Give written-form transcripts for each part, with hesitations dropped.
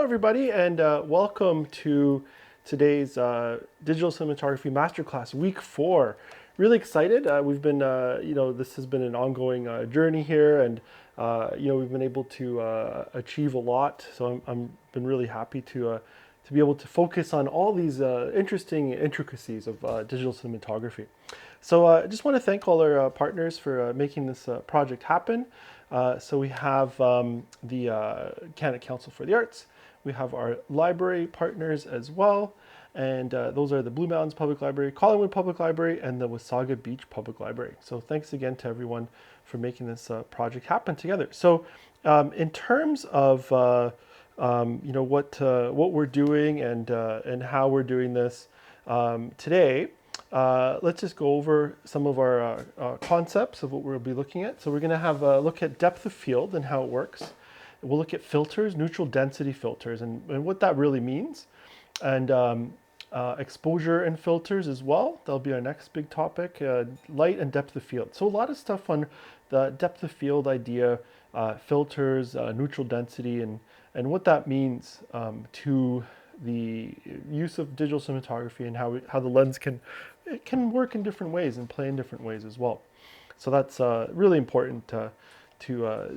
everybody, and welcome to today's Digital Cinematography Masterclass, week 4. Really excited. We've been, this has been an ongoing journey here, and we've been able to achieve a lot. So I'm been really happy to be able to focus on all these interesting intricacies of digital cinematography. So I just want to thank all our partners for making this project happen. So we have the Canada Council for the Arts. We have our library partners as well. And those are the Blue Mountains Public Library, Collingwood Public Library, and the Wasaga Beach Public Library. So thanks again to everyone for making this project happen together. So in terms of what we're doing and how we're doing this today, let's just go over some of our concepts of what we'll be looking at. So we're going to have a look at depth of field and how it works. We'll look at filters, neutral density filters, and what that really means. And exposure and filters as well. That'll be our next big topic, light and depth of field. So a lot of stuff on the depth of field idea, filters, neutral density, and what that means to the use of digital cinematography and how the lens can work in different ways and play in different ways as well. So that's really important to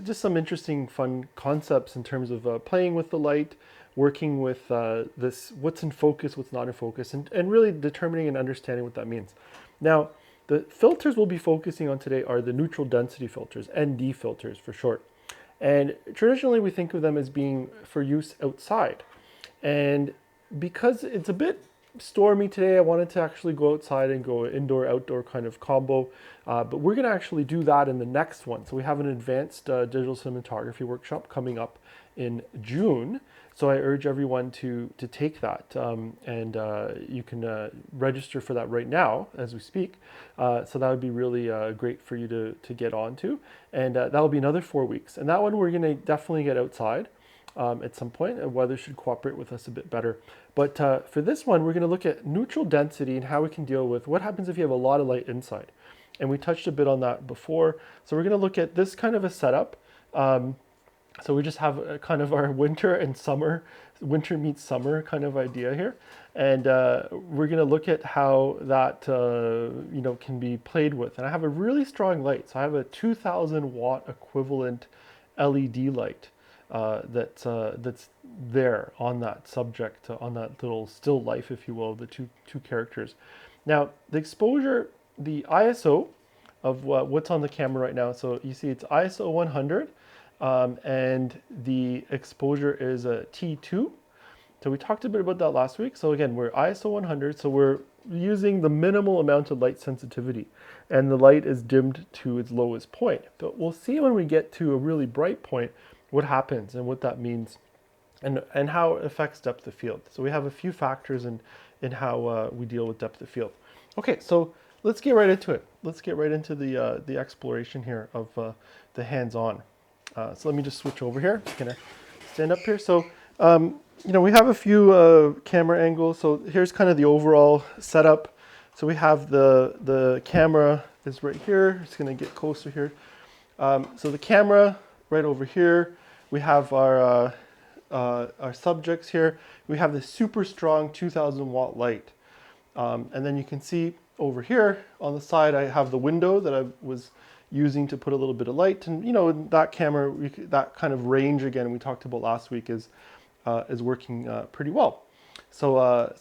just some interesting, fun concepts in terms of playing with the light, working with this, what's in focus, what's not in focus, and really determining and understanding what that means. Now, the filters we'll be focusing on today are the neutral density filters, ND filters for short. And traditionally we think of them as being for use outside. And because it's a bit stormy today, I wanted to actually go outside and go indoor-outdoor kind of combo. But we're going to actually do that in the next one. So we have an advanced digital cinematography workshop coming up in June. So I urge everyone to take that. And you can register for that right now as we speak. So that would be really great for you to get onto. And that will be another 4 weeks. And that one we're going to definitely get outside. At some point, and weather should cooperate with us a bit better. But for this one, we're going to look at neutral density and how we can deal with what happens if you have a lot of light inside. And we touched a bit on that before. So we're going to look at this kind of a setup. So we just have a kind of our winter and summer, winter meets summer kind of idea here. And we're going to look at how that can be played with. And I have a really strong light. So I have a 2,000 watt equivalent LED light. That's there on that subject, on that little still life, if you will, the two characters. Now, the exposure, the ISO of what's on the camera right now, so you see it's ISO 100, and the exposure is a T2. So we talked a bit about that last week. So again, we're ISO 100, so we're using the minimal amount of light sensitivity, and the light is dimmed to its lowest point. But we'll see when we get to a really bright point what happens and what that means and how it affects depth of field. So we have a few factors in how we deal with depth of field. Okay, so let's get right into it. Let's get right into the exploration here of the hands-on. So let me just switch over here. I'm gonna stand up here. So we have a few camera angles. So here's kind of the overall setup. So we have the camera is right here. It's gonna get closer here. So the camera right over here, we have our subjects here. We have this super strong 2,000 watt light. And then you can see over here on the side, I have the window that I was using to put a little bit of light. And that camera, that kind of range again, we talked about last week is working pretty well. So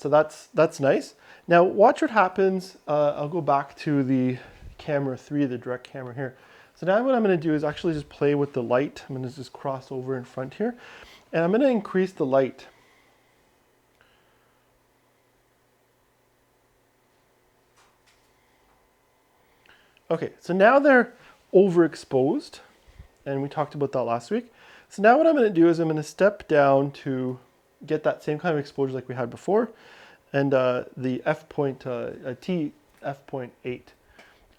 that's nice. Now watch what happens. I'll go back to the camera 3, the direct camera here. So now what I'm going to do is actually just play with the light. I'm going to just cross over in front here, and I'm going to increase the light. Okay, so now they're overexposed, and we talked about that last week. So now what I'm going to do is I'm going to step down to get that same kind of exposure like we had before, and the T f.8.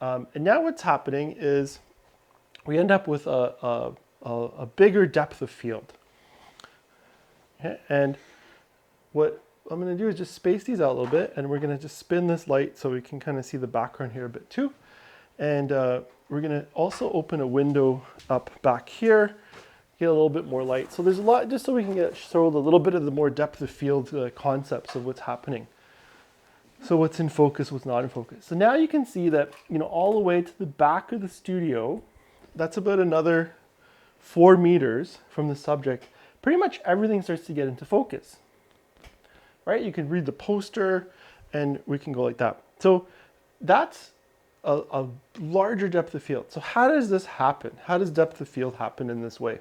And now what's happening is we end up with a bigger depth of field. Okay? And what I'm going to do is just space these out a little bit, and we're going to just spin this light so we can kind of see the background here a bit too. And we're going to also open a window up back here get a little bit more light. So there's a lot, just so we can show a little bit of the more depth of field concepts of what's happening. So what's in focus, what's not in focus. So now you can see that, all the way to the back of the studio, that's about another 4 meters from the subject. Pretty much everything starts to get into focus, right? You can read the poster and we can go like that. So that's a larger depth of field. So how does this happen? How does depth of field happen in this way?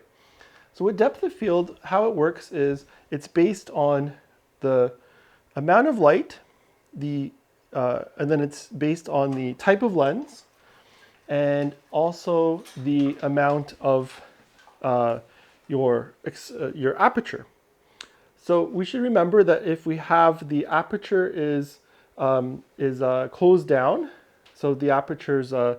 So with depth of field, how it works is it's based on the amount of light, and then it's based on the type of lens, and also the amount of your aperture. So we should remember that if we have the aperture is closed down, so the aperture is a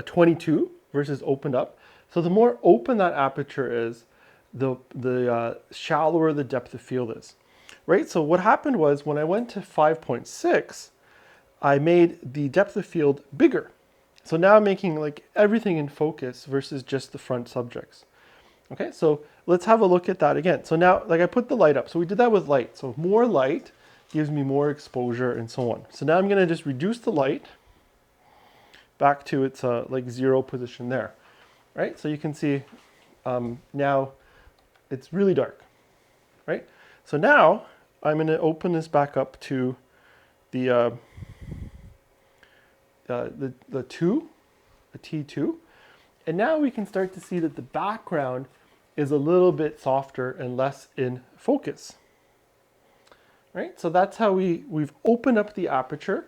22 versus opened up. So the more open that aperture is, the shallower the depth of field is, right? So what happened was when I went to 5.6, I made the depth of field bigger. So now I'm making like everything in focus versus just the front subjects. Okay, so let's have a look at that again. So now, like I put the light up. So we did that with light. So more light gives me more exposure and so on. So now I'm gonna just reduce the light back to its like 0 position there, right? So you can see now it's really dark, right? So now I'm gonna open this back up to the T2, and now we can start to see that the background is a little bit softer and less in focus, right? So that's how we've opened up the aperture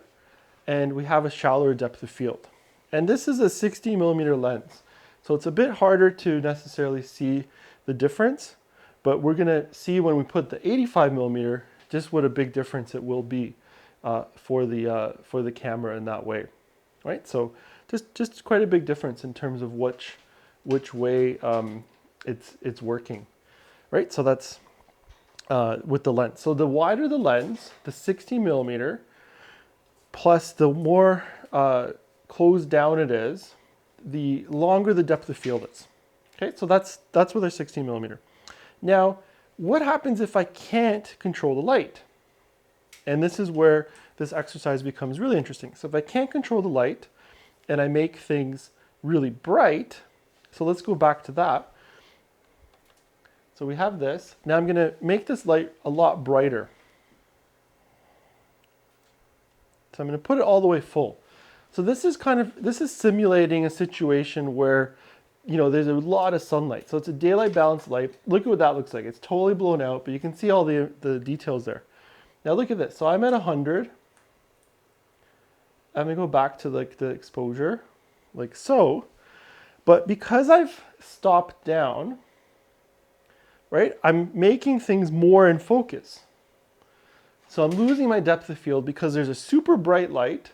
and we have a shallower depth of field. And this is a 60 millimeter lens. So it's a bit harder to necessarily see the difference, but we're gonna see when we put the 85 millimeter, just what a big difference it will be for the camera in that way, right? So just quite a big difference in terms of which way it's working, right? So that's with the lens. So the wider the lens, the 60 millimeter, plus the more closed down it is, the longer the depth of field is. Okay, so that's with our 16 millimeter. Now, what happens if I can't control the light? And this is where this exercise becomes really interesting. So if I can't control the light and I make things really bright, so let's go back to that. So we have this. Now I'm gonna make this light a lot brighter. So I'm gonna put it all the way full. So this is simulating a situation where, there's a lot of sunlight. So it's a daylight balanced light. Look at what that looks like. It's totally blown out, but you can see all the details there. Now look at this. So I'm at 100. I'm gonna go back to like the exposure, like so. But because I've stopped down, right, I'm making things more in focus. So I'm losing my depth of field because there's a super bright light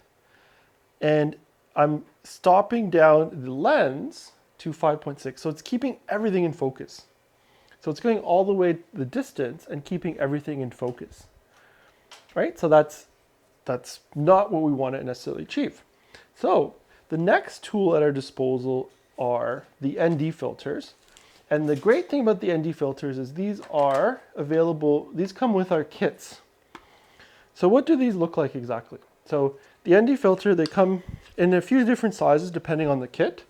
and I'm stopping down the lens to 5.6. So it's keeping everything in focus. So it's going all the way the distance and keeping everything in focus, right? So that's not what we want to necessarily achieve. So the next tool at our disposal are the ND filters. And the great thing about the ND filters is these are available, these come with our kits. So what do these look like exactly? So the ND filter, they come in a few different sizes depending on the kit.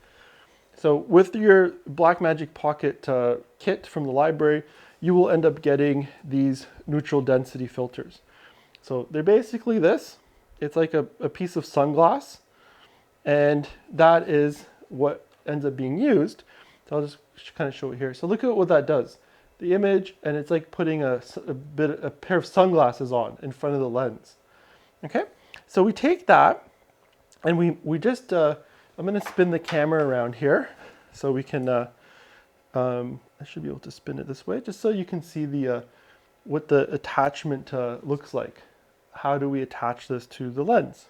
So with your Blackmagic Pocket kit from the library, you will end up getting these neutral density filters. So they're basically this. It's like a piece of sunglass, and that is what ends up being used. So I'll just kind of show it here. So look at what that does. The image, and it's like putting a pair of sunglasses on in front of the lens. Okay, so we take that, and we just, I'm gonna spin the camera around here, so we can, I should be able to spin it this way, just so you can see the what the attachment looks like. How do we attach this to the lens?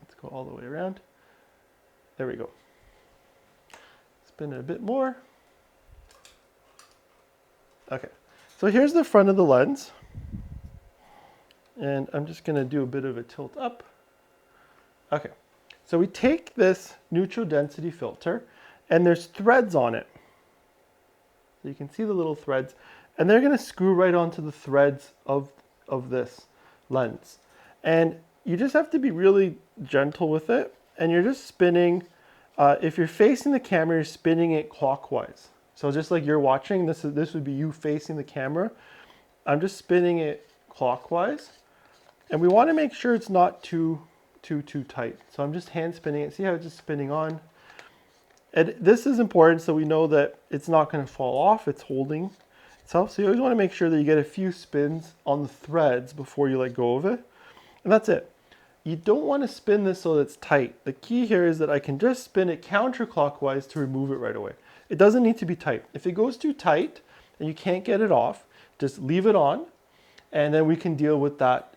Let's go all the way around. There we go. Spin it a bit more. Okay, so here's the front of the lens. And I'm just gonna do a bit of a tilt up. Okay, So we take this neutral density filter, and there's threads on it. So you can see the little threads, and they're going to screw right onto the threads of this lens. And you just have to be really gentle with it, and you're just spinning. If you're facing the camera, you're spinning it clockwise. So just like you're watching, this would be you facing the camera. I'm just spinning it clockwise, and we want to make sure it's not too tight. So I'm just hand spinning it. See how it's just spinning on? And this is important so we know that it's not going to fall off. It's holding itself. So you always want to make sure that you get a few spins on the threads before you let go of it. And that's it. You don't want to spin this so that it's tight. The key here is that I can just spin it counterclockwise to remove it right away. It doesn't need to be tight. If it goes too tight and you can't get it off, just leave it on, and then we can deal with that.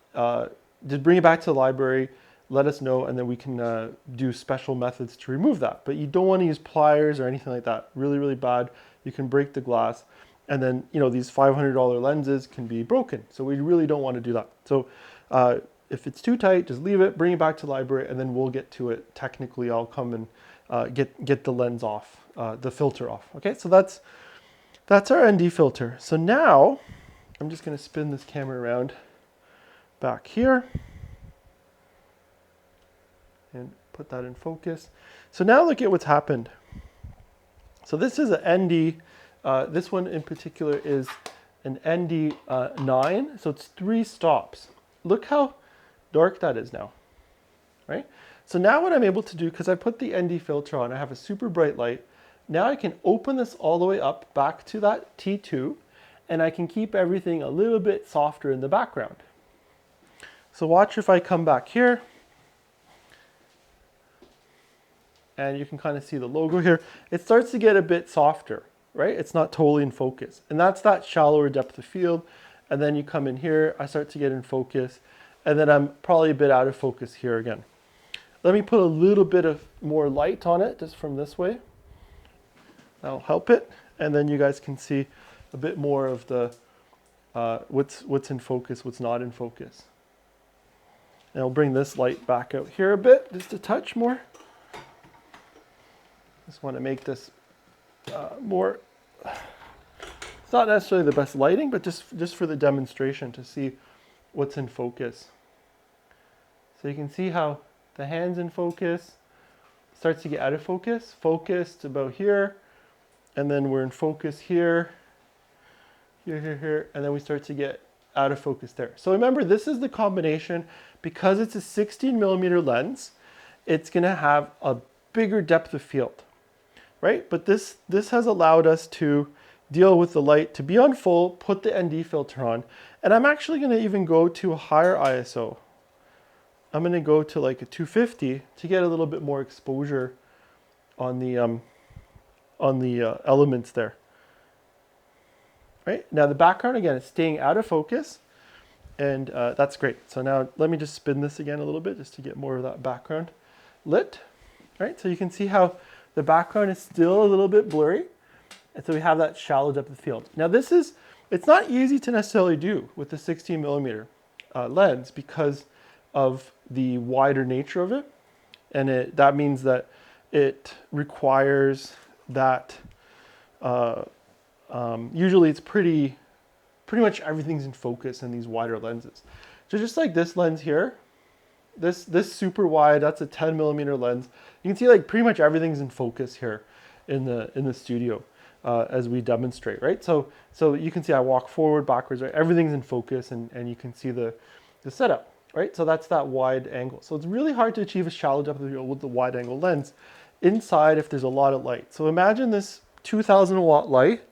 Just bring it back to the library, let us know, and then we can do special methods to remove that. But you don't want to use pliers or anything like that. Really, really bad. You can break the glass, and then these $500 lenses can be broken. So we really don't want to do that. So if it's too tight, just leave it, bring it back to the library, and then we'll get to it. Technically, I'll come and get the lens off, the filter off. Okay, so that's our ND filter. So now I'm just going to spin this camera around back here and put that in focus. So now look at what's happened. So this is an ND. This one in particular is an ND 9. So it's 3 stops. Look how dark that is now, right? So now what I'm able to do, because I put the ND filter on, I have a super bright light. Now I can open this all the way up back to that T2, and I can keep everything a little bit softer in the background. So watch if I come back here, and you can kind of see the logo here. It starts to get a bit softer, right? It's not totally in focus. And that's that shallower depth of field. And then you come in here, I start to get in focus, and then I'm probably a bit out of focus here again. Let me put a little bit of more light on it just from this way. That'll help it. And then you guys can see a bit more of the what's in focus, what's not in focus. And I'll bring this light back out here a bit, just a touch more. Just want to make this more, it's not necessarily the best lighting, but just for the demonstration to see what's in focus. So you can see how the hand's in focus, starts to get out of focus, focused about here, and then we're in focus here, here, and then we start to get out of focus there. So remember, this is the combination. Because it's a 16mm lens, it's going to have a bigger depth of field, right? But this has allowed us to deal with the light, to be on full, put the ND filter on, and I'm actually going to even go to a higher ISO. I'm going to go to like a 250 to get a little bit more exposure on the elements there. Right? Now the background again is staying out of focus, and that's great. So now let me just spin this again a little bit just to get more of that background lit. Right? So you can see how the background is still a little bit blurry, and so we have that shallow depth of field. Now it's not easy to necessarily do with the 16mm lens because of the wider nature of it, and that means that it requires that usually it's pretty much everything's in focus in these wider lenses. So just like this lens here, this super wide, that's a 10mm lens. You can see like pretty much everything's in focus here in the studio as we demonstrate, right? So you can see I walk forward, backwards, right? Everything's in focus, and you can see the setup, right? So that's that wide angle. So it's really hard to achieve a shallow depth of field with the wide angle lens inside if there's a lot of light. So imagine this 2000 watt light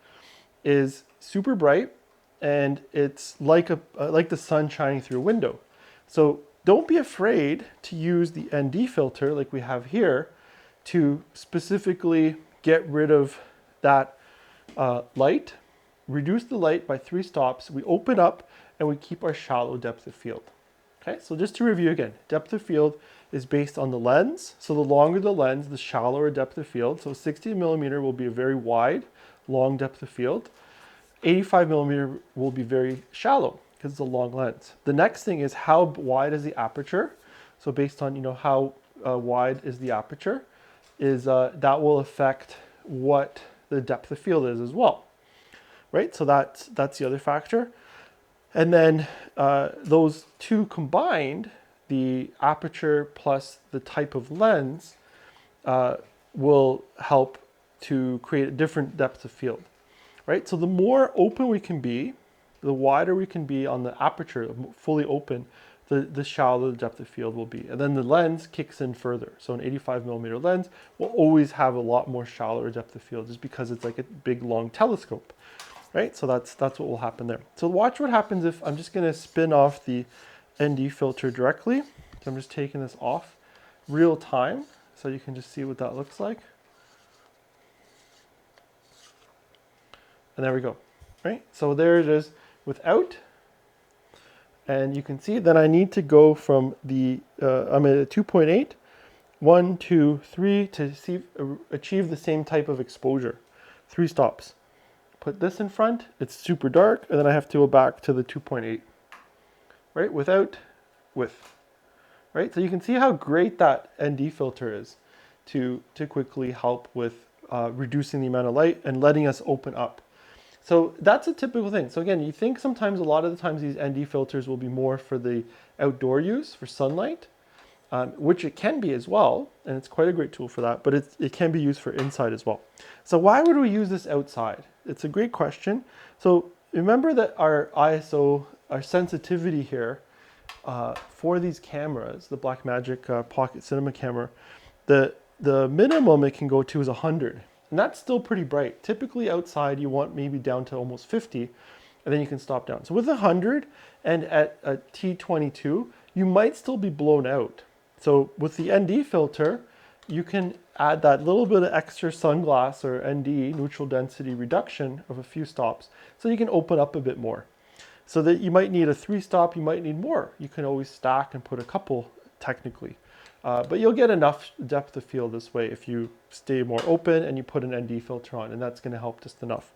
is super bright, and it's like the sun shining through a window. So don't be afraid to use the ND filter like we have here to specifically get rid of that light, reduce the light by 3 stops, we open up, and we keep our shallow depth of field. Okay, so just to review again, depth of field is based on the lens. So the longer the lens, the shallower depth of field. So 16mm will be a very wide, long depth of field. 85mm will be very shallow because it's a long lens. The next thing is how wide is the aperture. So based on how wide is the aperture, is that will affect what the depth of field is as well, right? So that's the other factor. And then those two combined, the aperture plus the type of lens, will help to create a different depth of field, right? So the more open we can be, the wider we can be on the aperture, fully open, the shallower the depth of field will be. And then the lens kicks in further. So an 85mm lens will always have a lot more shallower depth of field just because it's like a big long telescope, right? So that's what will happen there. So watch what happens if I'm just going to spin off the ND filter directly. So I'm just taking this off real time so you can just see what that looks like. And there we go, right? So there it is without. And you can see that I need to go from the, I'm at a 2.8, 1, 2, 3 to achieve the same type of exposure. 3 stops. Put this in front, it's super dark, and then I have to go back to the 2.8, right? Without, with, right? So you can see how great that ND filter is to quickly help with reducing the amount of light and letting us open up. So that's a typical thing. So again, you think sometimes, a lot of the times these ND filters will be more for the outdoor use, for sunlight, which it can be as well, and it's quite a great tool for that, but it can be used for inside as well. So why would we use this outside? It's a great question. So remember that our ISO, our sensitivity here for these cameras, the Blackmagic Pocket Cinema camera, the minimum it can go to is 100. And that's still pretty bright. Typically outside you want maybe down to almost 50, and then you can stop down. So with 100 and at a T22, you might still be blown out. So with the ND filter, you can add that little bit of extra sunglass or ND, neutral density reduction of a few stops, so you can open up a bit more. So that you might need a 3 stop, you might need more. You can always stack and put a couple technically. But you'll get enough depth of field this way if you stay more open and you put an ND filter on, and that's going to help just enough.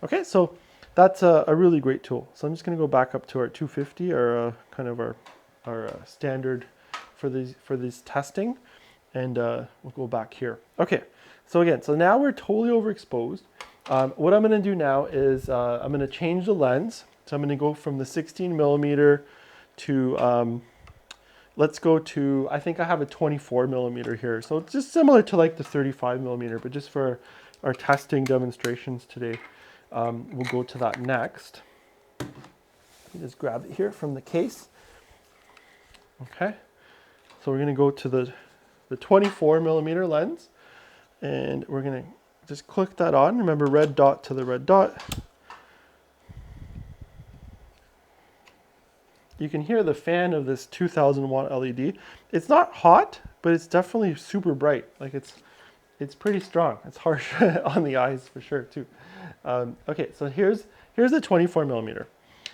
Okay, so that's a really great tool. So I'm just going to go back up to our 250, or kind of our standard for these testing, and we'll go back here. Okay, so again, so now we're totally overexposed. What I'm going to do now is I'm going to change the lens. So I'm going to go from the 16mm to let's go to, I think I have a 24mm here. So it's just similar to like the 35mm, but just for our testing demonstrations today, we'll go to that next. Just grab it here from the case. Okay, so we're going to go to the 24mm lens, and we're going to just click that on. Remember, red dot to the red dot. You can hear the fan of this 2000 watt LED. It's not hot, but it's definitely super bright. Like it's pretty strong. It's harsh on the eyes for sure too. Okay, so here's the 24mm.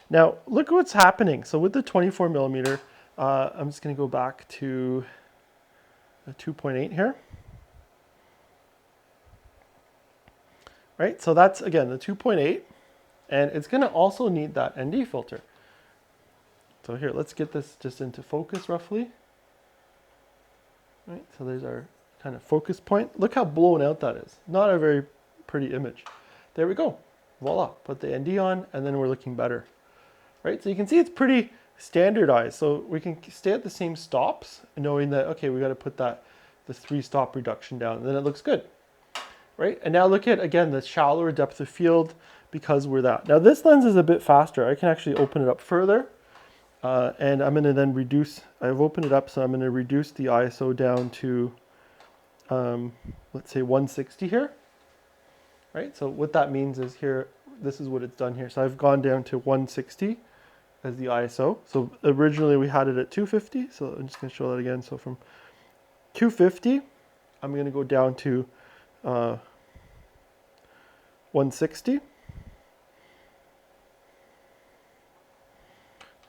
Now look what's happening. So with the 24mm, I'm just going to go back to a 2.8 here. Right, so that's again the 2.8, and it's going to also need that ND filter. So here, let's get this just into focus roughly. Right, so there's our kind of focus point. Look how blown out that is. Not a very pretty image. There we go. Voila, put the ND on, and then we're looking better. Right, so you can see it's pretty standardized. So we can stay at the same stops, knowing that, okay, we got to put the 3 stop reduction down, and then it looks good. Right, and now look at, again, the shallower depth of field because we're that. Now this lens is a bit faster. I can actually open it up further. And I'm going to then reduce, I've opened it up, so I'm going to reduce the ISO down to, let's say 160 here, right? So what that means is here, this is what it's done here. So I've gone down to 160 as the ISO. So originally we had it at 250, so I'm just going to show that again. So from 250, I'm going to go down to 160.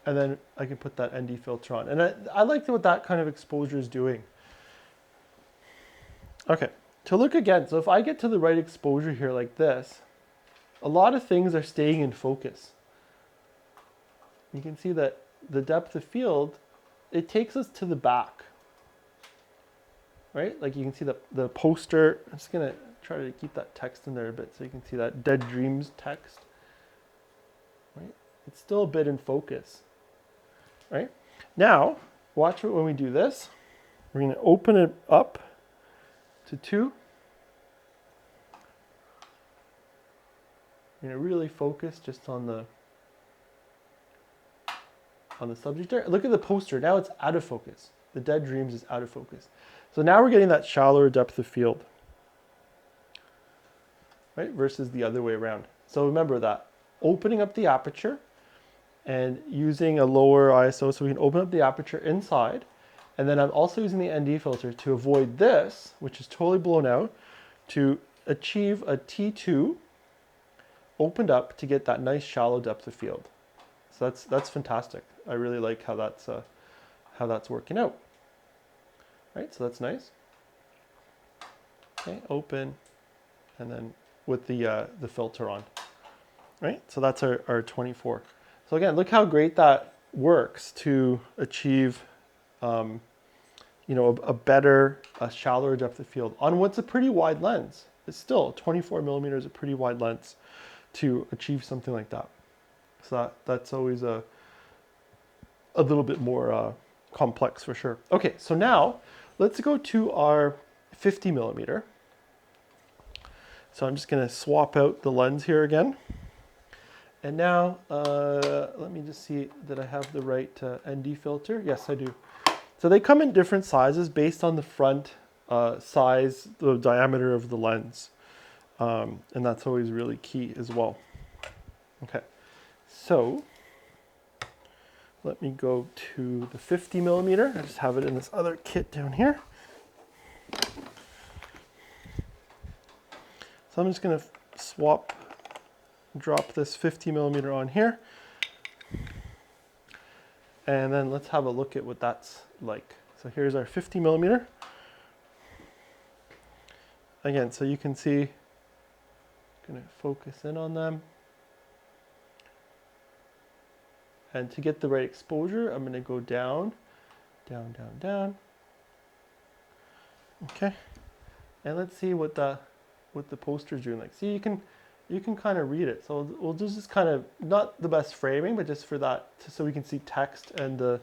And then I can put that ND filter on. And I like what that kind of exposure is doing. Okay, to look again, so if I get to the right exposure here like this, a lot of things are staying in focus. You can see that the depth of field, it takes us to the back. right? Like you can see the poster. I'm just gonna try to keep that text in there a bit so you can see that Dead Dreams text, right? It's still a bit in focus, right? Now, watch it when we do this. We're gonna open it up to 2. We're gonna really focus just on the subject there. Look at the poster. Now it's out of focus. The Dead Dreams is out of focus. So now we're getting that shallower depth of field, right? Versus the other way around. So remember that opening up the aperture and using a lower ISO so we can open up the aperture inside. And then I'm also using the ND filter to avoid this, which is totally blown out, to achieve a T2 opened up to get that nice shallow depth of field. So that's fantastic. I really like how that's working out. Right, so that's nice. Okay, open, and then with the filter on. Right, so that's our 24. So again, look how great that works to achieve, you know, a shallower depth of field on what's a pretty wide lens. It's still 24 millimeters, a pretty wide lens to achieve something like that. So that's always a little bit more complex for sure. Okay, so now let's go to our 50 millimeter. So I'm just gonna swap out the lens here again. And now, let me just see that I have the right ND filter. Yes, I do. So they come in different sizes based on the front size, the diameter of the lens. And that's always really key as well. Okay, so let me go to the 50 millimeter. I just have it in this other kit down here. So I'm just gonna drop this 50 millimeter on here. And then let's have a look at what that's like. So here's our 50 millimeter. Again, so you can see, I'm gonna focus in on them. And to get the right exposure, I'm gonna go down, down, down, down. Okay, and let's see what the poster's doing. Like, see, you can kind of read it. So we'll do just kind of, not the best framing, but just for that, so we can see text and the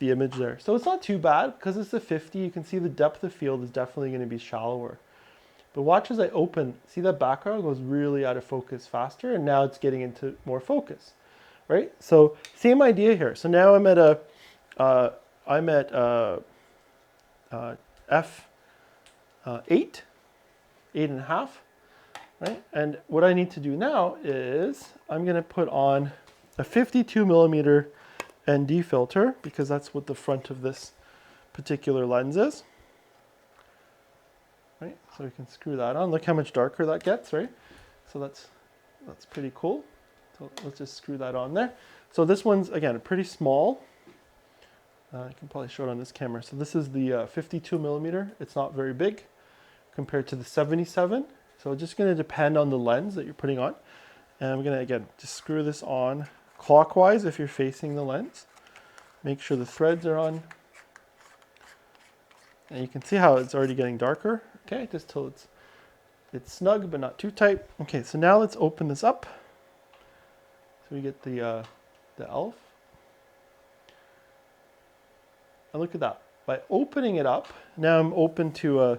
image there. So it's not too bad because it's a 50. You can see the depth of field is definitely going to be shallower. But watch as I open. See that background goes really out of focus faster, and now it's getting into more focus. Right? So same idea here. So now I'm at f8, 8.5, right? And what I need to do now is I'm going to put on a 52 millimeter ND filter because that's what the front of this particular lens is. Right? So we can screw that on. Look how much darker that gets, right? So that's pretty cool. So let's just screw that on there. So this one's, again, pretty small. I can probably show it on this camera. So this is the 52 millimeter. It's not very big compared to the 77. So it's just going to depend on the lens that you're putting on. And I'm going to, again, just screw this on clockwise if you're facing the lens. Make sure the threads are on. And you can see how it's already getting darker. Okay, just till it's snug but not too tight. Okay, so now let's open this up. So we get the ELF. And look at that. By opening it up, now I'm open to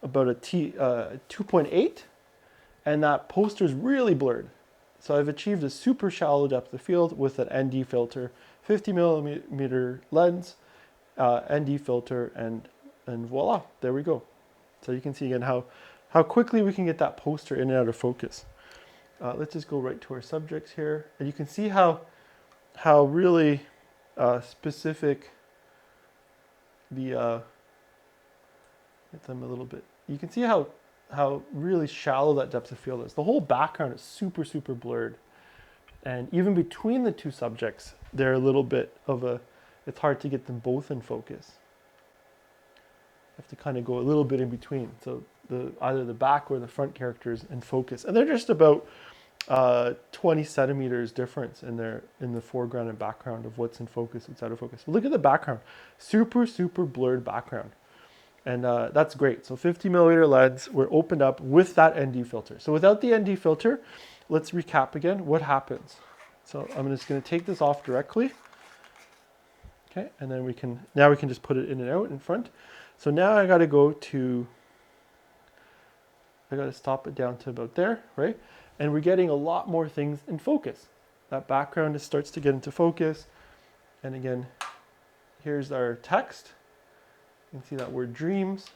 about a 2.8, and that poster is really blurred. So I've achieved a super shallow depth of field with an ND filter, 50 millimeter lens, ND filter, and voila, there we go. So you can see again how quickly we can get that poster in and out of focus. Let's just go right to our subjects here, and you can see how really specific the get them a little bit. You can see how really shallow that depth of field is. The whole background is super blurred, and even between the two subjects, they're a little bit of a. It's hard to get them both in focus. You have to kind of go a little bit in between. So either the back or the front characters in focus, and they're just about 20 centimeters difference in the foreground and background of what's in focus, what's out of focus. But look at the background, super blurred background. And that's great. So 50mm lens, we're opened up with that ND filter. So without the ND filter, let's recap again what happens. So I'm just going to take this off directly. Okay, and then now we can just put it in and out in front. So now I got to stop it down to about there, right? And we're getting a lot more things in focus. That background just starts to get into focus. And again, here's our text. You can see that word dreams.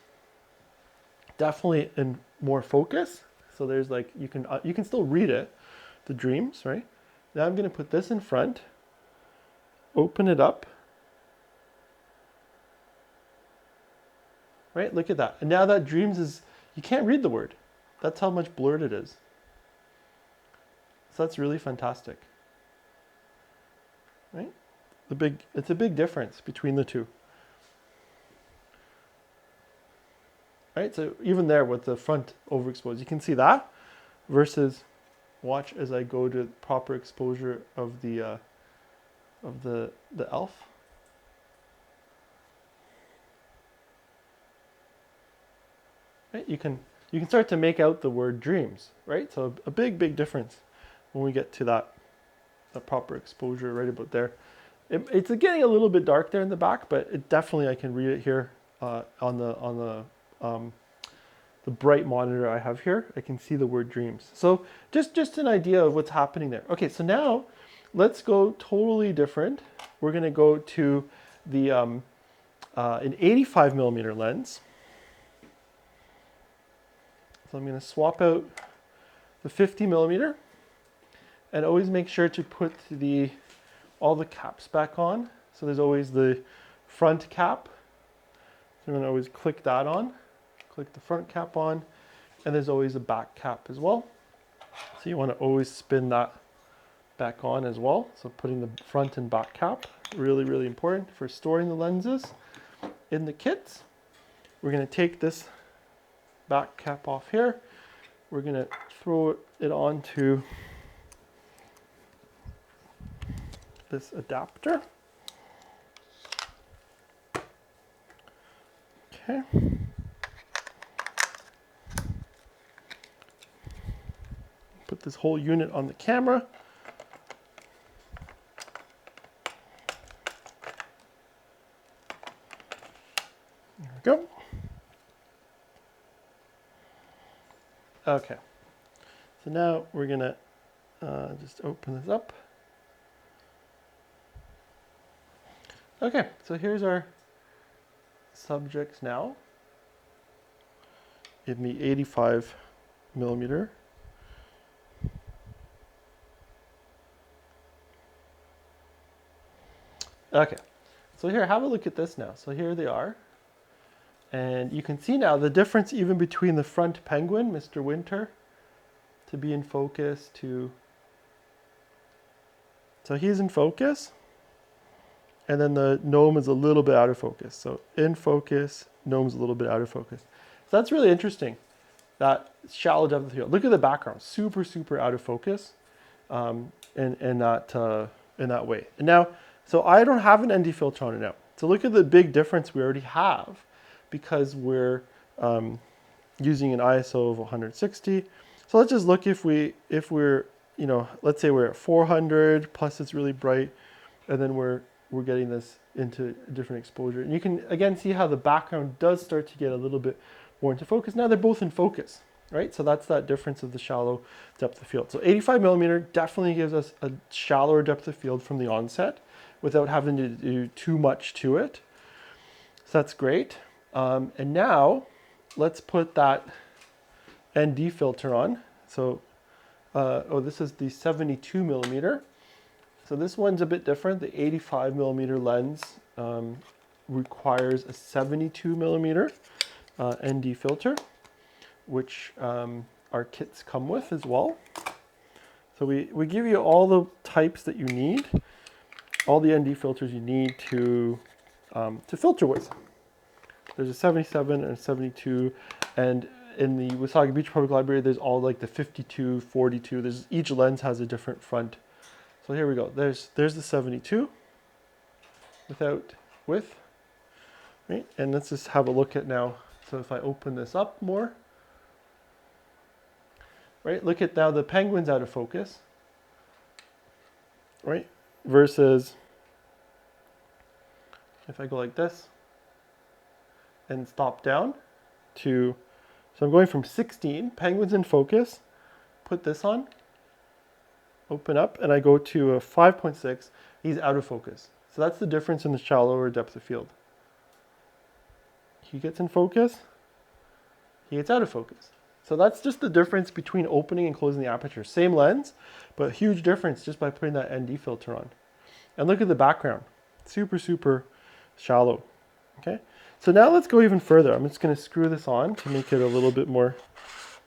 Definitely in more focus. So there's like, you can still read it, the dreams, right? Now I'm going to put this in front, open it up. Right, look at that. And now that dreams is, you can't read the word. That's how much blurred it is. So that's really fantastic. Right? It's a big difference between the two. Right, so even there with the front overexposed, you can see that versus watch as I go to proper exposure of the elf. Right? You can start to make out the word dreams, right? So a big difference when we get to that proper exposure right about there. It's getting a little bit dark there in the back, but it definitely, I can read it here on the bright monitor I have here. I can see the word dreams. So just an idea of what's happening there. Okay, so now let's go totally different. We're going to go to the an 85mm lens. So I'm going to swap out the 50mm and always make sure to put all the caps back on. So there's always the front cap. So I'm going to always click that on, click the front cap on, and there's always a back cap as well. So you want to always spin that back on as well. So putting the front and back cap, really important for storing the lenses in the kits. We're going to take this back cap off here. We're going to throw it onto this adapter. Okay. Put this whole unit on the camera. There we go. Okay, so now we're gonna just open this up. Okay, so here's our subjects now in the 85mm. Okay, so here, have a look at this now. So here they are. And you can see now the difference even between the front penguin, Mr. Winter, to be in focus to... So he's in focus. And then the gnome is a little bit out of focus. So in focus, gnome's a little bit out of focus. So that's really interesting, that shallow depth of field. Look at the background, super out of focus in that way. And now, so I don't have an ND filter on it now. So look at the big difference we already have because we're using an ISO of 160. So let's just look if we're, you know, let's say we're at 400 plus it's really bright, and then we're getting this into a different exposure. And you can again see how the background does start to get a little bit more into focus. Now they're both in focus, right? So that's that difference of the shallow depth of field. So 85mm definitely gives us a shallower depth of field from the onset without having to do too much to it. So that's great. And now let's put that ND filter on. So, this is the 72mm. So this one's a bit different. The 85mm lens requires a 72mm ND filter, which our kits come with as well. So we give you all the types that you need, all the ND filters you need to filter with. There's a 77 and a 72, and in the Wasaga Beach Public Library, there's all like the 52, 42. Each lens has a different front. So here we go. There's the 72 with. right? And let's just have a look at now. So if I open this up more, right? Look at now the penguin's out of focus, right? Versus if I go like this and stop down to, so I'm going from 16, penguin's in focus, put this on, open up, and I go to a 5.6, he's out of focus. So that's the difference in the shallower depth of field. He gets in focus, he gets out of focus. So that's just the difference between opening and closing the aperture. Same lens, but huge difference just by putting that ND filter on. And look at the background. Super, super shallow. Okay. So now let's go even further. I'm just going to screw this on to make it a little bit more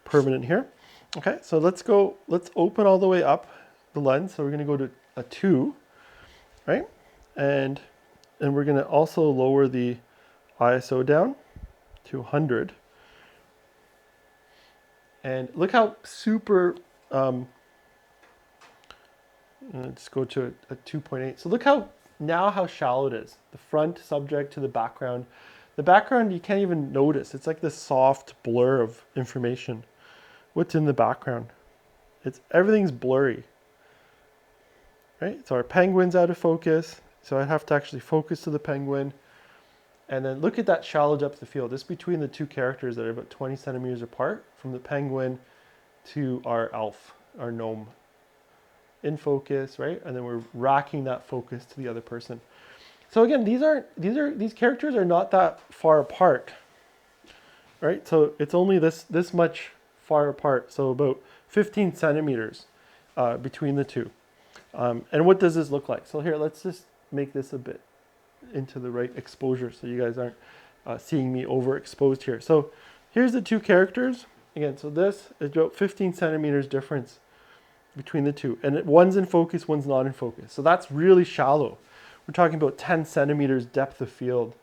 permanent here. Okay. So let's open all the way up the lens. So we're going to go to a 2, right? And we're going to also lower the ISO down to 100. And look how super, let's go to a 2.8. So look how shallow it is. The front subject to the background. The background you can't even notice. It's like this soft blur of information. What's in the background? Everything's blurry, right? So our penguin's out of focus. So I have to actually focus to the penguin. And then look at that shallow depth of field. This between the two characters that are about 20 centimeters apart, from the penguin to our elf, our gnome. In focus, right? And then we're racking that focus to the other person. So again, these characters are not that far apart, right? So it's only this much far apart. So about 15 centimeters between the two. And what does this look like? So here, let's just make this a bit into the right exposure so you guys aren't seeing me overexposed here. So here's the two characters. Again, so this is about 15 centimeters difference between the two. And one's in focus, one's not in focus. So that's really shallow. We're talking about 10 centimeters depth of field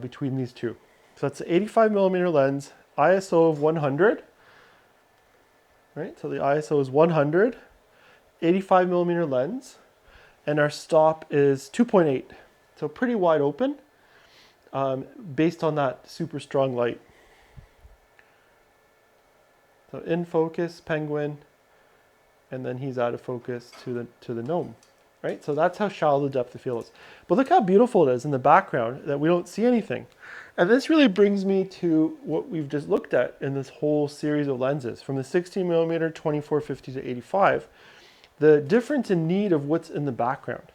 between these two. So that's an 85 millimeter lens, ISO of 100. Right, so the ISO is 100, 85 millimeter lens, and our stop is 2.8. So pretty wide open based on that super strong light. So in focus, penguin, and then he's out of focus to the gnome, right? So that's how shallow the depth of field is. But look how beautiful it is in the background that we don't see anything. And this really brings me to what we've just looked at in this whole series of lenses, from the 16 millimeter, 24-50 to 85, the difference in need of what's in the background.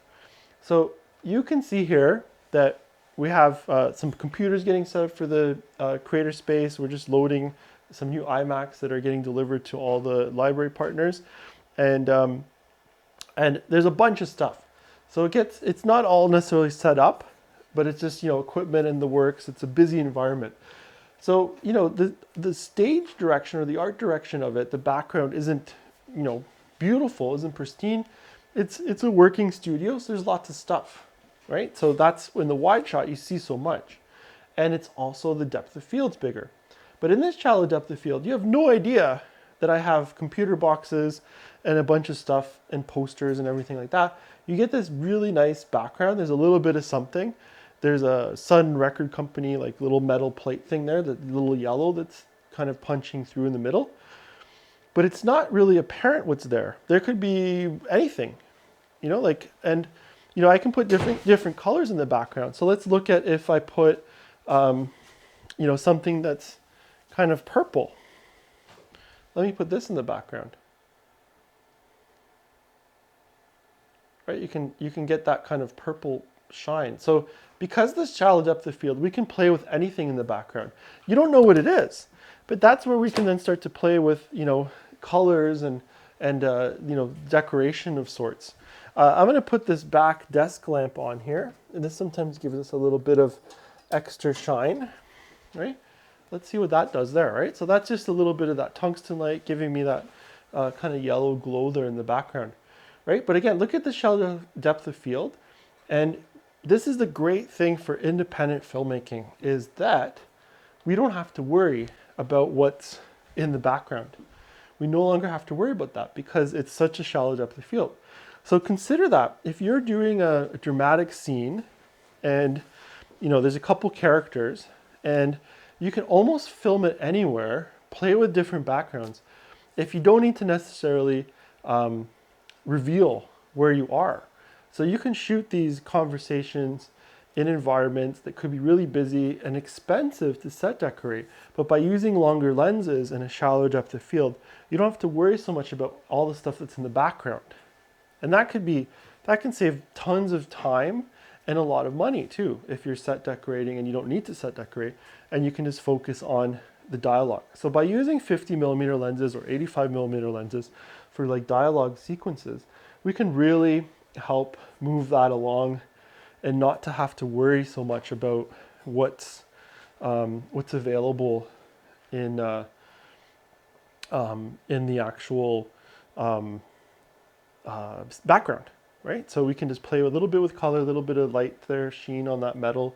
So you can see here that we have some computers getting set up for the creator space. We're just loading some new iMacs that are getting delivered to all the library partners. And there's a bunch of stuff. So it's not all necessarily set up, but it's just, equipment in the works. It's a busy environment. So, the stage direction or the art direction of it, the background isn't, beautiful, isn't pristine. It's a working studio, so there's lots of stuff, right? So that's in the wide shot, you see so much. And it's also the depth of field's bigger. But in this shallow depth of field, you have no idea that I have computer boxes and a bunch of stuff and posters and everything like that. You get this really nice background. There's a little bit of something. There's a Sun record company, like little metal plate thing there, the little yellow that's kind of punching through in the middle. But it's not really apparent what's there. There could be anything, I can put different colors in the background. So let's look at if I put, something that's kind of purple. Let me put this in the background. Right, you can get that kind of purple shine. So because this shallow depth of field, we can play with anything in the background. You don't know what it is, but that's where we can then start to play with, colors and decoration of sorts. I'm going to put this back desk lamp on here, and this sometimes gives us a little bit of extra shine, right? Let's see what that does there, right? So that's just a little bit of that tungsten light giving me that kind of yellow glow there in the background, right? But again, look at the shallow depth of field. And this is the great thing for independent filmmaking, is that we don't have to worry about what's in the background. We no longer have to worry about that because it's such a shallow depth of field. So consider that if you're doing a dramatic scene and you know, there's a couple characters, and you can almost film it anywhere, play with different backgrounds, if you don't need to necessarily reveal where you are. So you can shoot these conversations in environments that could be really busy and expensive to set decorate. But by using longer lenses and a shallower depth of field, you don't have to worry so much about all the stuff that's in the background. And that can save tons of time and a lot of money too, if you're set decorating and you don't need to set decorate, and you can just focus on the dialogue. So by using 50mm lenses or 85mm lenses for like dialogue sequences, we can really help move that along and not to have to worry so much about what's available in the actual background, right? So we can just play a little bit with color, a little bit of light there, sheen on that metal,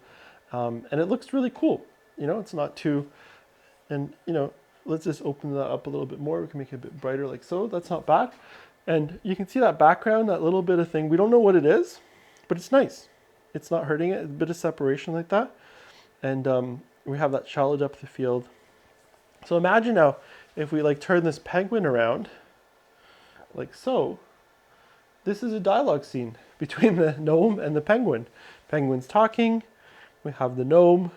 and it looks really cool. You know, it's not too, and you know, let's just open that up a little bit more. We can make it a bit brighter like so. That's not bad. And you can see that background, that little bit of thing. We don't know what it is, but it's nice. It's not hurting it. A bit of separation like that. And we have that shallow depth of field. So imagine now if we like turn this penguin around like so. This is a dialogue scene between the gnome and the penguin. Penguin's talking. We have the gnome,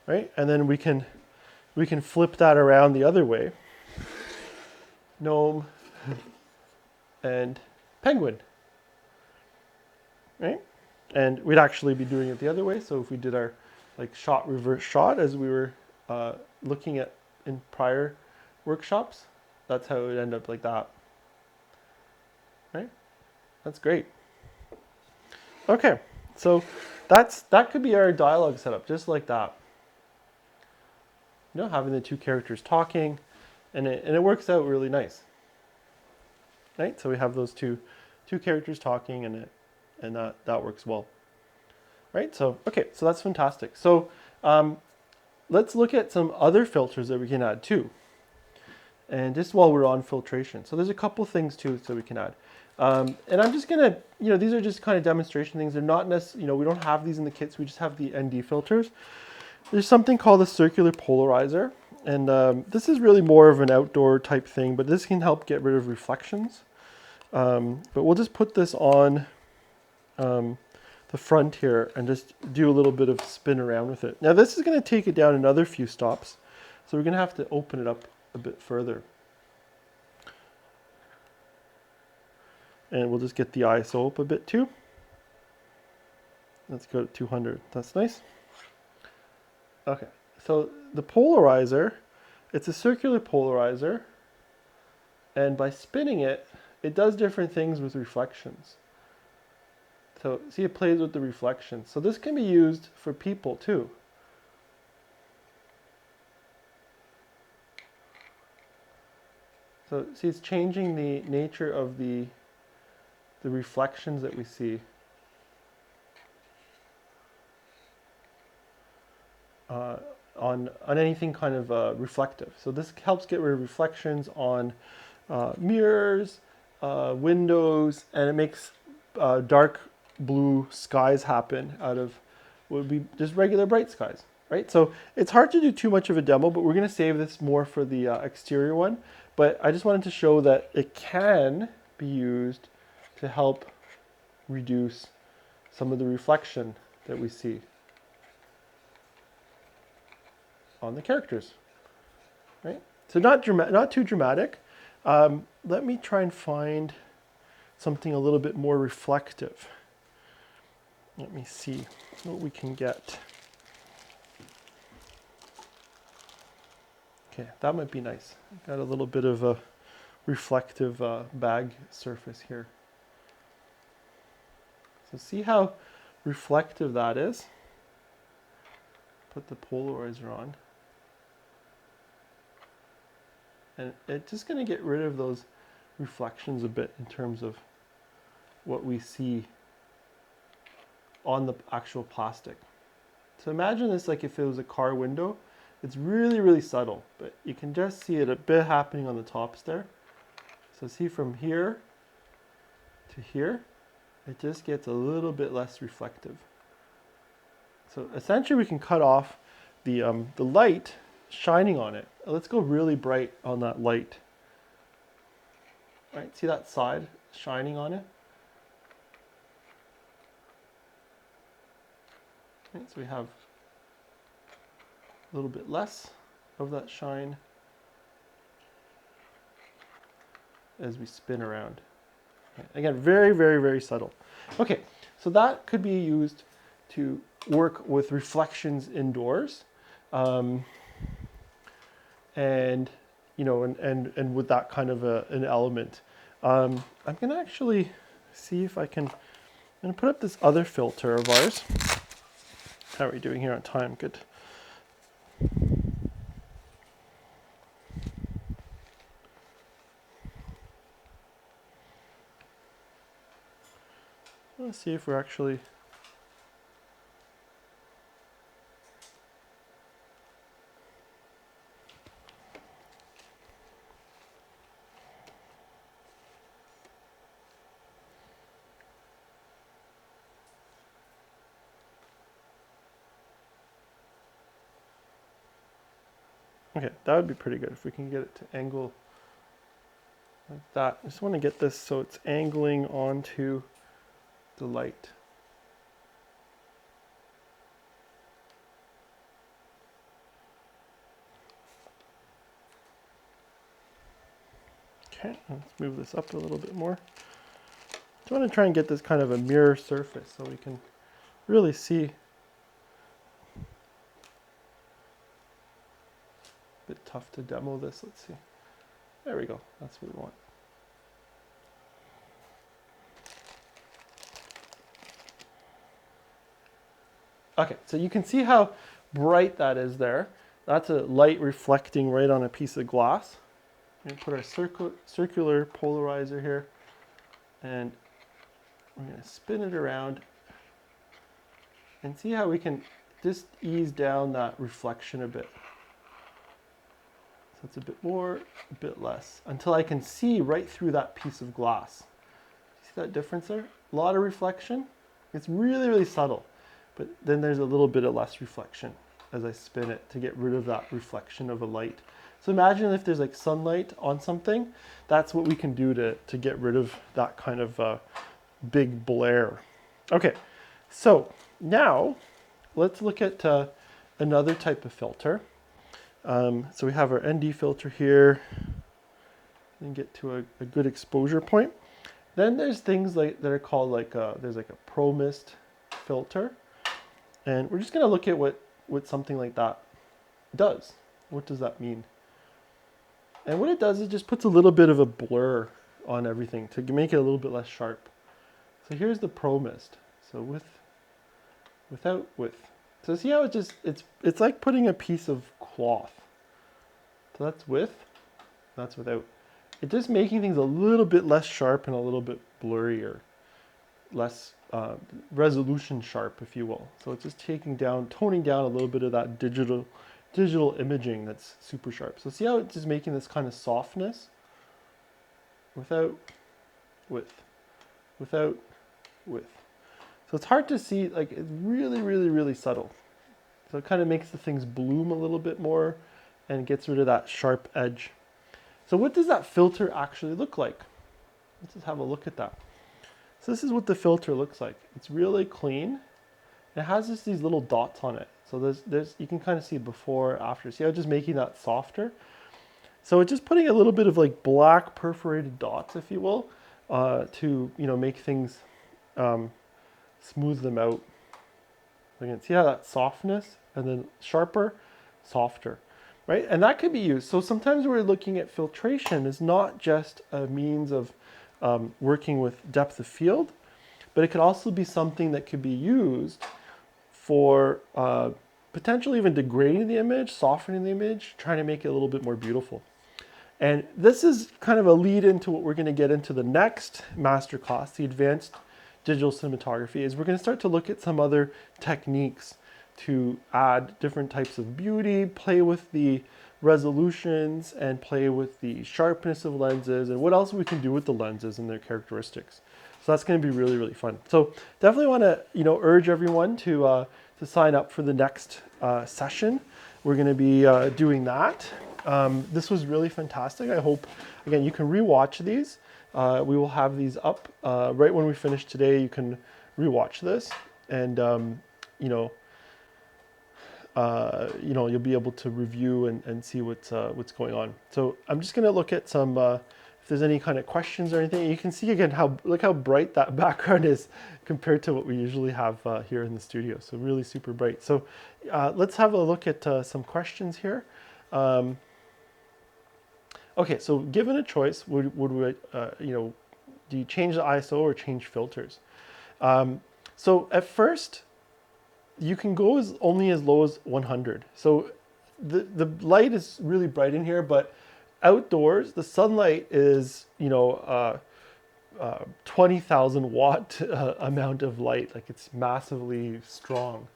right? And then we can flip that around the other way. Gnome and penguin, right? And we'd actually be doing it the other way. So if we did our like shot reverse shot as we were looking at in prior workshops, that's how it would end up like that, right? That's great. Okay, so that could be our dialogue setup, just like that. You know, having the two characters talking, and it works out really nice. Right? So we have those two characters talking, and that works well. Right? So okay, so that's fantastic. So let's look at some other filters that we can add too. And just while we're on filtration, so there's a couple things too that we can add. And I'm just gonna, you know, these are just kind of demonstration things. They're not necessarily, you know, we don't have these in the kits. We just have the ND filters. There's something called a circular polarizer. And this is really more of an outdoor type thing, but this can help get rid of reflections. But we'll just put this on the front here and just do a little bit of spin around with it. Now this is gonna take it down another few stops. So we're gonna have to open it up a bit further. And we'll just get the ISO up a bit too. Let's go to 200. That's nice. Okay, so the polarizer, it's a circular polarizer, and by spinning it, it does different things with reflections. So see, it plays with the reflections. So this can be used for people too. So see, it's changing the nature of the reflections that we see. On anything kind of reflective. So this helps get rid of reflections on mirrors, windows, and it makes dark blue skies happen out of what would be just regular bright skies, right? So it's hard to do too much of a demo, but we're going to save this more for the exterior one. But I just wanted to show that it can be used to help reduce some of the reflection that we see on the characters, right? So not too dramatic. Let me try and find something a little bit more reflective. Let me see what we can get. Okay, that might be nice. Got a little bit of a reflective bag surface here. So see how reflective that is? Put the polarizer on. And it's just going to get rid of those reflections a bit in terms of what we see on the actual plastic. So imagine this like if it was a car window. It's really, really subtle, but you can just see it a bit happening on the tops there. So see from here to here, it just gets a little bit less reflective. So essentially we can cut off the light shining on it. Let's go really bright on that light. All right, see that side shining on it? Right, so we have a little bit less of that shine as we spin around. Okay, again, very, very, very subtle. Okay, so that could be used to work with reflections indoors, and you know, and with that kind of an element. I'm gonna actually see if I can. I'm gonna put up this other filter of ours. How are we doing here on time? Good. Let's see if we're actually. Okay, that would be pretty good if we can get it to angle like that. I just want to get this so it's angling onto the light. Okay, let's move this up a little bit more. Just want to try and get this kind of a mirror surface so we can really see. A bit tough to demo this. Let's see. There we go. That's what we want. Okay, so you can see how bright that is there. That's a light reflecting right on a piece of glass. We're going to put our circular polarizer here, and we're going to spin it around and see how we can just ease down that reflection a bit. So it's a bit more, a bit less, until I can see right through that piece of glass. See that difference there? A lot of reflection. It's really, really subtle, but then there's a little bit of less reflection as I spin it to get rid of that reflection of a light. So imagine if there's like sunlight on something, that's what we can do to get rid of that kind of big blare. Okay, so now let's look at another type of filter. So we have our ND filter here, and get to a good exposure point. Then there's things like that are called there's like a pro mist filter, and we're just gonna look at what something like that does. What does that mean? And what it does is just puts a little bit of a blur on everything to make it a little bit less sharp. So here's the pro mist. So with, without, with. So see how it's like putting a piece of cloth. So that's with, that's without. It's just making things a little bit less sharp and a little bit blurrier, less resolution sharp, if you will. So it's just toning down a little bit of that digital imaging that's super sharp. So see how it's just making this kind of softness without, with, without, with. So it's hard to see, like it's really, really, really subtle. So it kind of makes the things bloom a little bit more and gets rid of that sharp edge. So what does that filter actually look like? Let's just have a look at that. So this is what the filter looks like. It's really clean. It has just these little dots on it. So there's you can kind of see before, after. See how it's just making that softer? So it's just putting a little bit of like black perforated dots, if you will, to make things smooth them out. Again, see how that softness and then sharper, softer, right? And that could be used. So sometimes we're looking at filtration is not just a means of working with depth of field, but it could also be something that could be used for potentially even degrading the image, softening the image, trying to make it a little bit more beautiful. And this is kind of a lead into what we're going to get into the next masterclass, the advanced digital cinematography, is we're going to start to look at some other techniques to add different types of beauty, play with the resolutions, and play with the sharpness of lenses, and what else we can do with the lenses and their characteristics. So that's going to be really, really fun. So definitely want to, urge everyone to to sign up for the next session. We're going to be doing that. This was really fantastic. I hope, again, you can rewatch these. We will have these up right when we finish today. You can rewatch this, and you'll be able to review and see what's going on. So I'm just going to look at some, if there's any kind of questions or anything. You can see again look how bright that background is compared to what we usually have here in the studio. So really super bright. So let's have a look at some questions here. Okay, so given a choice, would we, do you change the ISO or change filters? So at first, you can go only as low as 100. So the light is really bright in here, but outdoors, the sunlight is, 20,000 watt amount of light. Like, it's massively strong.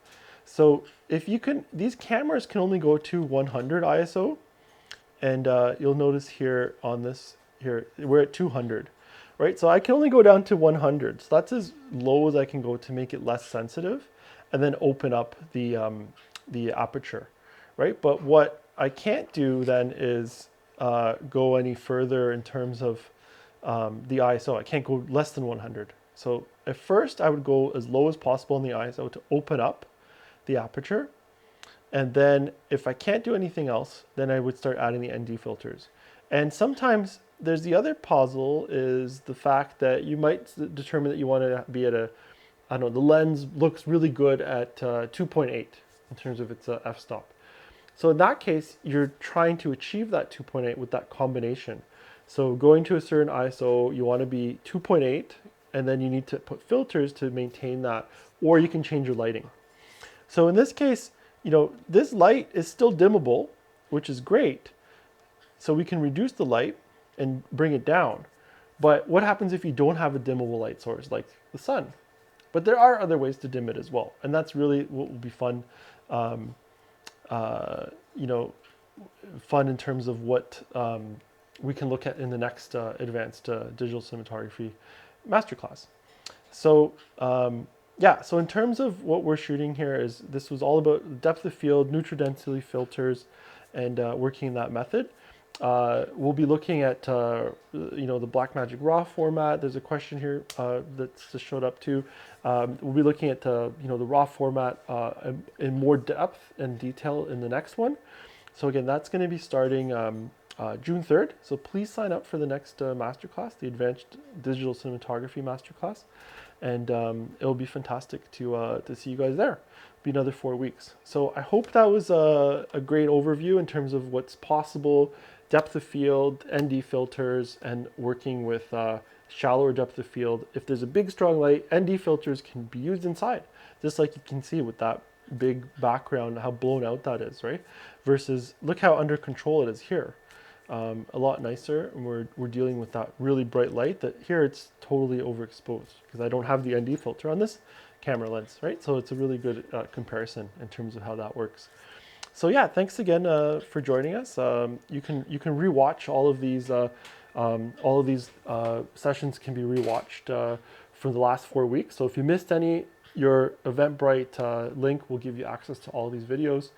So if you can, these cameras can only go to 100 ISO. And you'll notice here on this, here, we're at 200, right? So I can only go down to 100. So that's as low as I can go to make it less sensitive, and then open up the aperture, right? But what I can't do then is go any further in terms of the ISO. I can't go less than 100. So at first I would go as low as possible in the ISO to open up the aperture. And then if I can't do anything else, then I would start adding the ND filters. And sometimes there's the other puzzle, is the fact that you might determine that you want to be at a, I don't know, the lens looks really good at 2.8 in terms of its f-stop. So in that case, you're trying to achieve that 2.8 with that combination. So going to a certain ISO, you want to be 2.8, and then you need to put filters to maintain that, or you can change your lighting. So in this case, this light is still dimmable, which is great. So we can reduce the light and bring it down. But what happens if you don't have a dimmable light source like the sun? But there are other ways to dim it as well. And that's really what will be fun, fun in terms of what we can look at in the next advanced digital cinematography masterclass. So, yeah, so in terms of what we're shooting here, this was all about depth of field, neutral density filters, and working in that method. We'll be looking at the Blackmagic RAW format. There's a question here that's just showed up too. We'll be looking at the RAW format in more depth and detail in the next one. So again, that's going to be starting June 3rd. So please sign up for the next masterclass, the Advanced Digital Cinematography Masterclass. And it'll be fantastic to see you guys there. It'll be another 4 weeks. So I hope that was a great overview in terms of what's possible, depth of field, ND filters, and working with shallower depth of field. If there's a big strong light, ND filters can be used inside, just like you can see with that big background, how blown out that is, right? Versus look how under control it is here. A lot nicer, and we're dealing with that really bright light that here it's totally overexposed because I don't have the ND filter on this camera lens, right? So it's a really good comparison in terms of how that works. So yeah, thanks again for joining us. You can rewatch all of these. All of these sessions can be rewatched for the last 4 weeks. So if you missed any, your Eventbrite link will give you access to all these videos,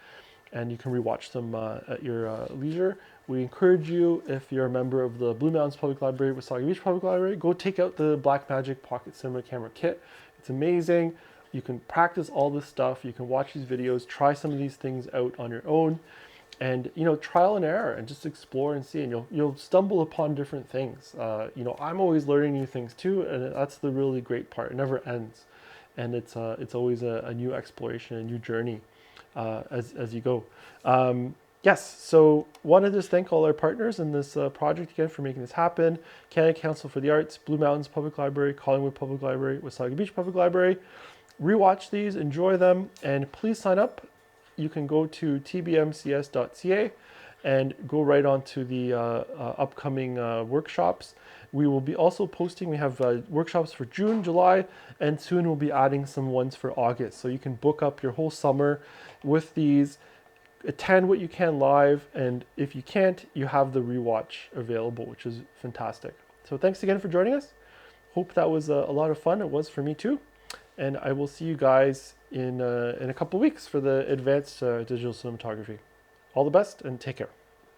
and you can rewatch them at your leisure. We encourage you, if you're a member of the Blue Mountains Public Library, Wasaga Beach Public Library, go take out the Blackmagic Pocket Cinema Camera Kit. It's amazing. You can practice all this stuff. You can watch these videos, try some of these things out on your own, and trial and error, and just explore and see. And you'll stumble upon different things. I'm always learning new things too, and that's the really great part. It never ends, and it's always a new exploration, a new journey as you go. Yes, so wanted to just thank all our partners in this project again for making this happen. Canada Council for the Arts, Blue Mountains Public Library, Collingwood Public Library, Wasaga Beach Public Library. Rewatch these, enjoy them, and please sign up. You can go to tbmcs.ca and go right on to the upcoming workshops. We will be also posting, we have workshops for June, July, and soon we'll be adding some ones for August. So you can book up your whole summer with these. Attend what you can live, and if you can't, you have the rewatch available, which is fantastic. So thanks again for joining us. Hope that was a lot of fun. It was for me too. and I will see you guys in a couple weeks for the advanced digital cinematography. All the best and take care.